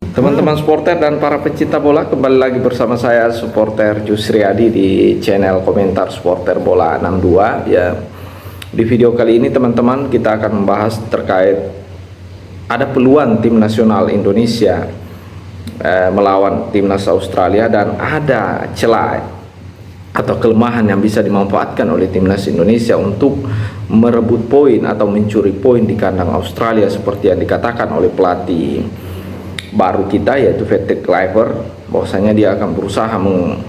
Teman-teman supporter dan para pencinta bola, kembali lagi bersama saya supporter Jusriadi di channel komentar supporter bola 62 ya. Di video kali ini teman-teman kita akan membahas terkait ada peluang tim nasional Indonesia melawan timnas Australia, dan ada celah atau kelemahan yang bisa dimanfaatkan oleh timnas Indonesia untuk merebut poin atau mencuri poin di kandang Australia, seperti yang dikatakan oleh pelatih baru kita yaitu Patrick Kluivert, bahwasanya dia akan berusaha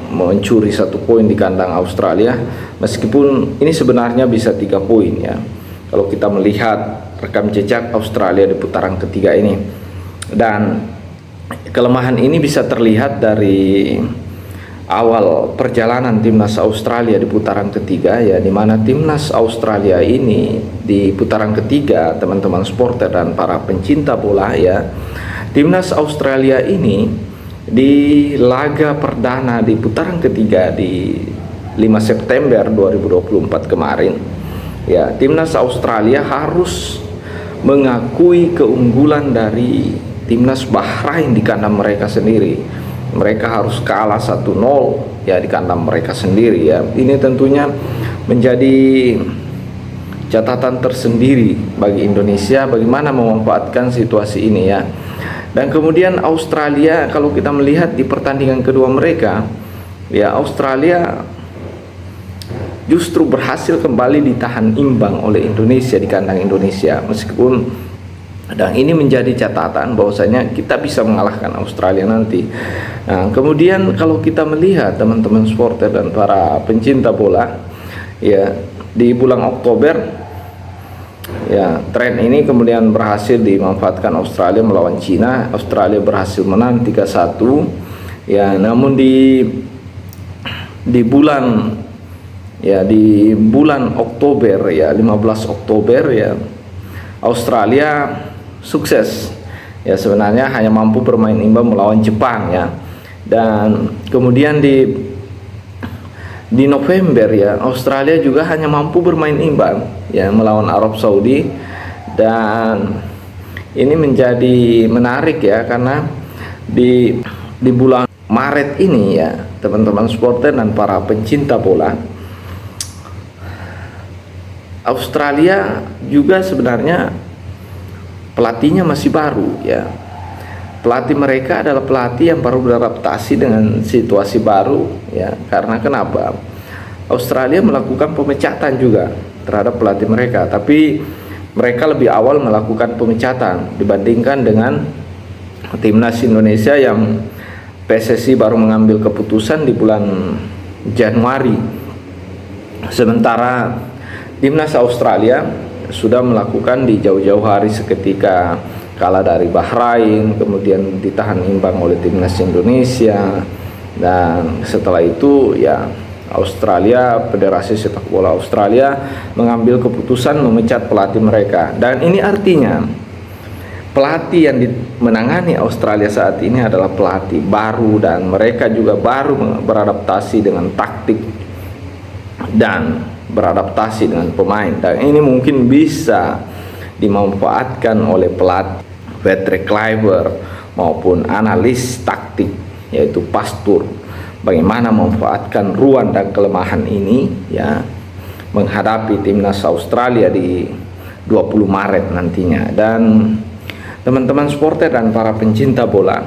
mencuri 1 poin di kandang Australia, meskipun ini sebenarnya bisa 3 poin ya kalau kita melihat rekam jejak Australia di putaran ketiga ini. Dan kelemahan ini bisa terlihat dari awal perjalanan timnas Australia di putaran ketiga ya, dimana timnas Australia ini di putaran ketiga, teman-teman supporter dan para pencinta bola ya, timnas Australia ini di laga perdana di putaran ketiga di 5 September 2024 kemarin ya, timnas Australia harus mengakui keunggulan dari timnas Bahrain di kandang mereka sendiri. Mereka harus kalah 1-0 ya di kandang mereka sendiri ya. Ini tentunya menjadi catatan tersendiri bagi Indonesia bagaimana memanfaatkan situasi ini ya. Dan kemudian Australia, kalau kita melihat di pertandingan kedua mereka ya, Australia justru berhasil kembali ditahan imbang oleh Indonesia di kandang Indonesia, meskipun, dan ini menjadi catatan bahwasanya kita bisa mengalahkan Australia nanti. Nah, kemudian kalau kita melihat teman-teman supporter dan para pencinta bola ya, di bulan Oktober ya, tren ini kemudian berhasil dimanfaatkan Australia melawan Cina. Australia berhasil menang 3-1 ya, namun di bulan Oktober ya, 15 Oktober ya, Australia sukses ya, sebenarnya hanya mampu bermain imbang melawan Jepang ya. Dan kemudian di November ya, Australia juga hanya mampu bermain imbang ya melawan Arab Saudi. Dan ini menjadi menarik ya, karena di bulan Maret ini ya, teman-teman supporter dan para pencinta bola, Australia juga sebenarnya pelatihnya masih baru ya. Pelatih mereka adalah pelatih yang baru beradaptasi dengan situasi baru ya. Karena kenapa? Australia melakukan pemecatan juga terhadap pelatih mereka, tapi mereka lebih awal melakukan pemecatan dibandingkan dengan timnas Indonesia yang PSSI baru mengambil keputusan di bulan Januari. Sementara timnas Australia sudah melakukan di jauh-jauh hari, seketika kalah dari Bahrain, kemudian ditahan imbang oleh timnas Indonesia, dan setelah itu ya Australia, Federasi Sepak Bola Australia mengambil keputusan memecat pelatih mereka. Dan ini artinya pelatih yang menangani Australia saat ini adalah pelatih baru, dan mereka juga baru beradaptasi dengan taktik dan beradaptasi dengan pemain. Dan ini mungkin bisa dimanfaatkan oleh pelatih Patrick Kluivert maupun analis taktik yaitu Pastur, bagaimana memanfaatkan ruang dan kelemahan ini ya menghadapi timnas Australia di 20 Maret nantinya. Dan teman-teman supporter dan para pencinta bola,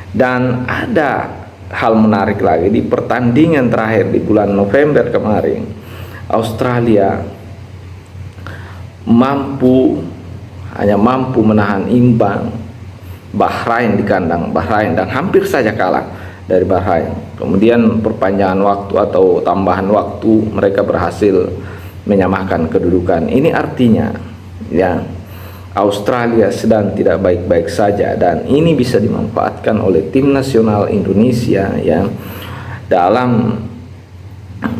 dan ada hal menarik lagi di pertandingan terakhir di bulan November kemarin, Australia hanya mampu menahan imbang Bahrain di kandang Bahrain, dan hampir saja kalah dari Bahrain. Kemudian perpanjangan waktu atau tambahan waktu, mereka berhasil menyamakan kedudukan. Ini artinya ya, Australia sedang tidak baik-baik saja, dan ini bisa dimanfaatkan oleh tim nasional Indonesia ya dalam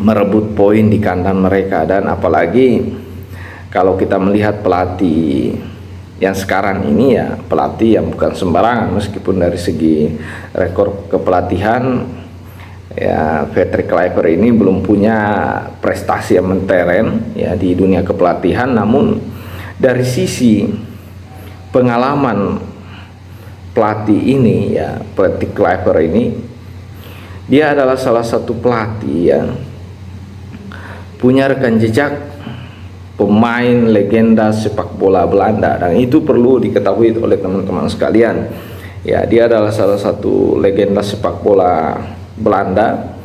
merebut poin di kandang mereka. Dan apalagi kalau kita melihat pelatih yang sekarang ini ya, pelatih yang bukan sembarangan, meskipun dari segi rekor kepelatihan ya, Patrick Kluivert ini belum punya prestasi yang menteren ya di dunia kepelatihan, namun dari sisi pengalaman pelatih ini ya, pelatih Kluivert ini, dia adalah salah satu pelatih yang punya rekam jejak pemain legenda sepak bola Belanda, dan itu perlu diketahui oleh teman-teman sekalian. Ya, dia adalah salah satu legenda sepak bola Belanda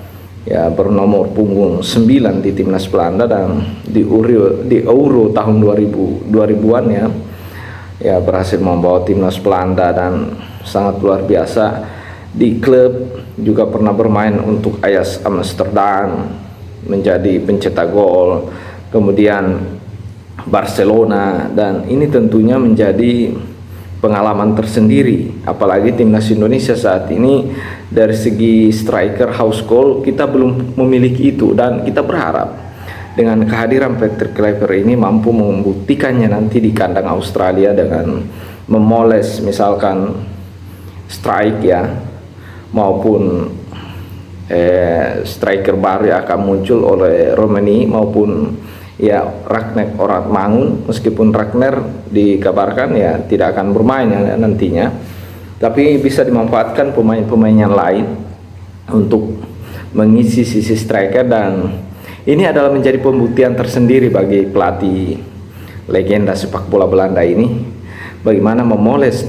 ya, bernomor punggung 9 di timnas Belanda, dan di Euro tahun 2000-an ya berhasil membawa timnas Belanda dan sangat luar biasa. Di klub juga pernah bermain untuk Ajax Amsterdam, menjadi pencetak gol, kemudian Barcelona, dan ini tentunya menjadi pengalaman tersendiri. Apalagi timnas Indonesia saat ini dari segi striker house goal kita belum memiliki itu, dan kita berharap dengan kehadiran Patrick Kluivert ini mampu membuktikannya nanti di kandang Australia dengan memoles misalkan strike ya, maupun striker baru yang akan muncul oleh Romani maupun ya Ragnar Oratmangun. Meskipun Ragnar dikabarkan ya tidak akan bermain ya nantinya, tapi bisa dimanfaatkan pemain-pemain yang lain untuk mengisi sisi striker, dan ini adalah menjadi pembuktian tersendiri bagi pelatih legenda sepak bola Belanda ini bagaimana memoles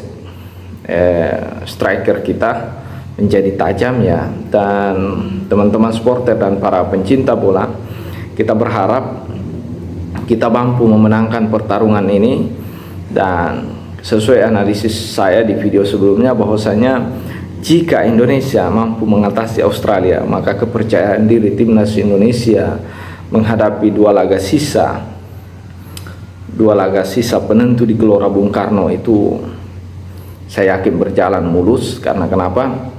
striker kita menjadi tajam ya. Dan teman-teman supporter dan para pencinta bola, kita berharap kita mampu memenangkan pertarungan ini, dan sesuai analisis saya di video sebelumnya bahwasanya jika Indonesia mampu mengatasi Australia, maka kepercayaan diri timnas Indonesia menghadapi dua laga sisa penentu di Gelora Bung Karno itu saya yakin berjalan mulus. Karena kenapa?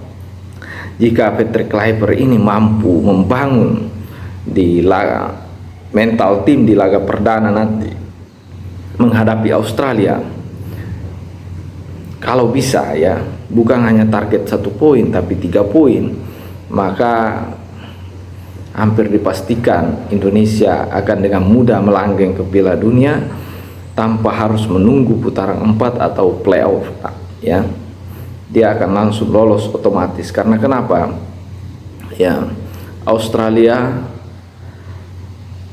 Jika Patrick Kluivert ini mampu membangun di laga mental tim di laga perdana nanti menghadapi Australia, kalau bisa ya, bukan hanya target 1 poin tapi 3 poin, maka hampir dipastikan Indonesia akan dengan mudah melanggeng ke Piala Dunia tanpa harus menunggu putaran 4 atau playoff ya. Dia akan langsung lolos otomatis. Karena kenapa? Ya, Australia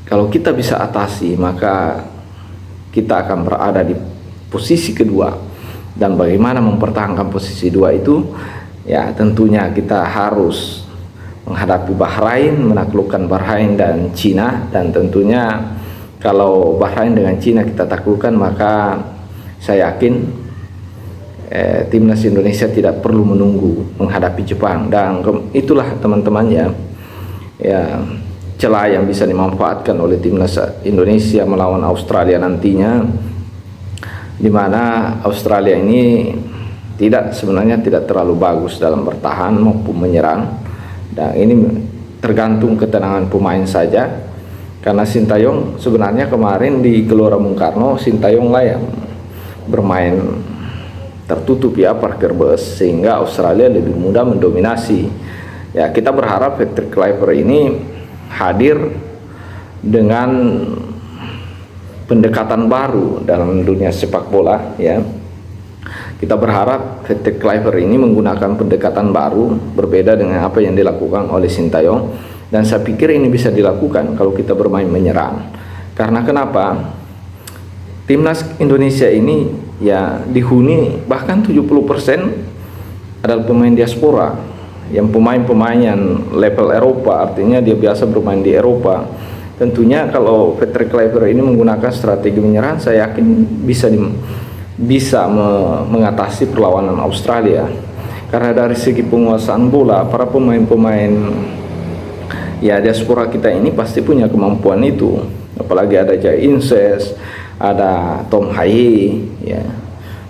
kalau kita bisa atasi, maka kita akan berada di posisi kedua. Dan bagaimana mempertahankan posisi 2 itu? Ya, tentunya kita harus menghadapi Bahrain, menaklukkan Bahrain dan Cina. Dan tentunya kalau Bahrain dengan Cina kita taklukkan, maka saya yakin timnas Indonesia tidak perlu menunggu menghadapi Jepang. Dan itulah teman-teman ya celah yang bisa dimanfaatkan oleh timnas Indonesia melawan Australia nantinya, di mana Australia ini sebenarnya tidak terlalu bagus dalam bertahan maupun menyerang, dan ini tergantung ketenangan pemain saja. Karena Sintayong sebenarnya kemarin di Gelora Bung Karno, Sintayong lah yang bermain tertutup ya, parkir bus, sehingga Australia lebih mudah mendominasi. Ya, kita berharap Patrick Kluivert ini hadir dengan pendekatan baru dalam dunia sepak bola ya. Kita berharap Patrick Kluivert ini menggunakan pendekatan baru berbeda dengan apa yang dilakukan oleh Sintayong, dan saya pikir ini bisa dilakukan kalau kita bermain menyerang. Karena kenapa? Timnas Indonesia ini ya dihuni bahkan 70% adalah pemain diaspora, yang pemain-pemain yang level Eropa, artinya dia biasa bermain di Eropa. Tentunya kalau Patrick Kluivert ini menggunakan strategi menyerang, saya yakin bisa mengatasi perlawanan Australia. Karena dari segi penguasaan bola, para pemain-pemain ya diaspora kita ini pasti punya kemampuan itu. Apalagi ada Jai Inces, ada Tom Haye ya.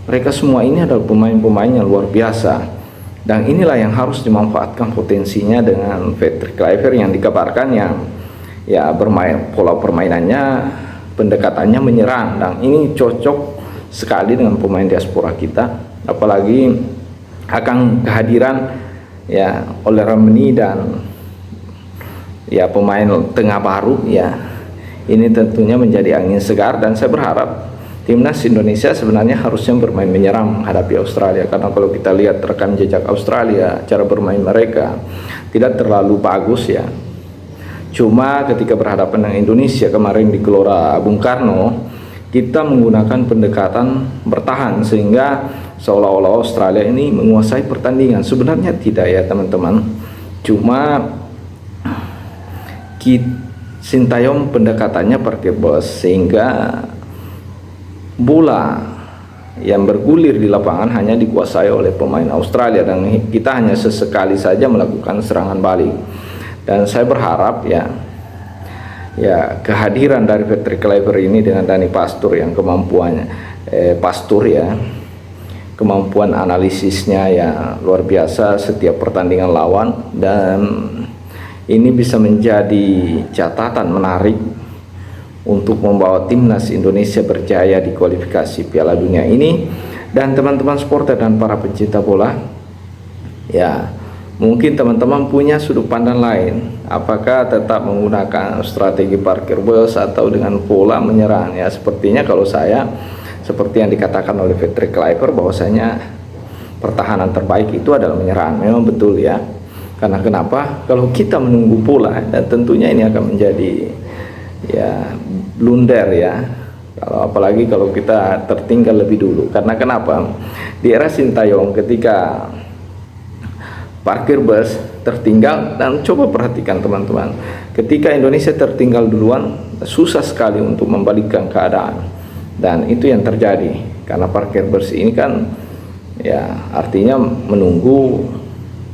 Mereka semua ini adalah pemain-pemain yang luar biasa, dan inilah yang harus dimanfaatkan potensinya dengan Patrick Kluivert yang dikabarkan yang ya bermain pola permainannya, pendekatannya menyerang, dan ini cocok sekali dengan pemain diaspora kita. Apalagi akan kehadiran ya oleh Romani dan ya pemain tengah baru ya, ini tentunya menjadi angin segar. Dan saya berharap timnas Indonesia sebenarnya harusnya bermain menyerang menghadapi Australia, karena kalau kita lihat rekam jejak Australia, cara bermain mereka tidak terlalu bagus ya. Cuma ketika berhadapan dengan Indonesia kemarin di Gelora Bung Karno, kita menggunakan pendekatan bertahan sehingga seolah-olah Australia ini menguasai pertandingan. Sebenarnya tidak ya teman-teman, cuma Sintayong pendekatannya parkir bus sehingga bola yang bergulir di lapangan hanya dikuasai oleh pemain Australia, dan kita hanya sesekali saja melakukan serangan balik. Dan saya berharap ya kehadiran dari Patrick Kluivert ini dengan Dani Pastur yang kemampuannya kemampuan analisisnya ya luar biasa setiap pertandingan lawan, dan ini bisa menjadi catatan menarik untuk membawa timnas Indonesia berjaya di kualifikasi Piala Dunia ini. Dan teman-teman supporter dan para pencinta bola ya, mungkin teman-teman punya sudut pandang lain, apakah tetap menggunakan strategi parkir bus atau dengan pola menyerang ya. Sepertinya kalau saya, seperti yang dikatakan oleh Patrick Kluivert, bahwasanya pertahanan terbaik itu adalah menyerang. Memang betul ya, karena kenapa? Kalau kita menunggu pola, dan tentunya ini akan menjadi ya blunder ya, apalagi kalau kita tertinggal lebih dulu. Karena kenapa? Di era Sintayong ketika parkir bus tertinggal, dan coba perhatikan teman-teman, ketika Indonesia tertinggal duluan susah sekali untuk membalikkan keadaan, dan itu yang terjadi karena parkir bus ini kan ya artinya menunggu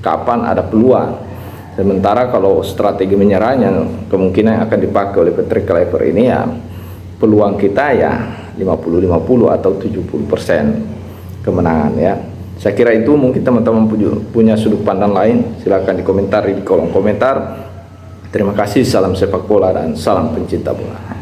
kapan ada peluang. Sementara kalau strategi menyerangnya kemungkinan yang akan dipakai oleh Patrick Kluivert ini ya, peluang kita ya 50-50 atau 70% kemenangan ya. Saya kira itu, mungkin teman-teman punya sudut pandang lain, silahkan dikomentari di kolom komentar. Terima kasih, salam sepak bola dan salam pencinta bola.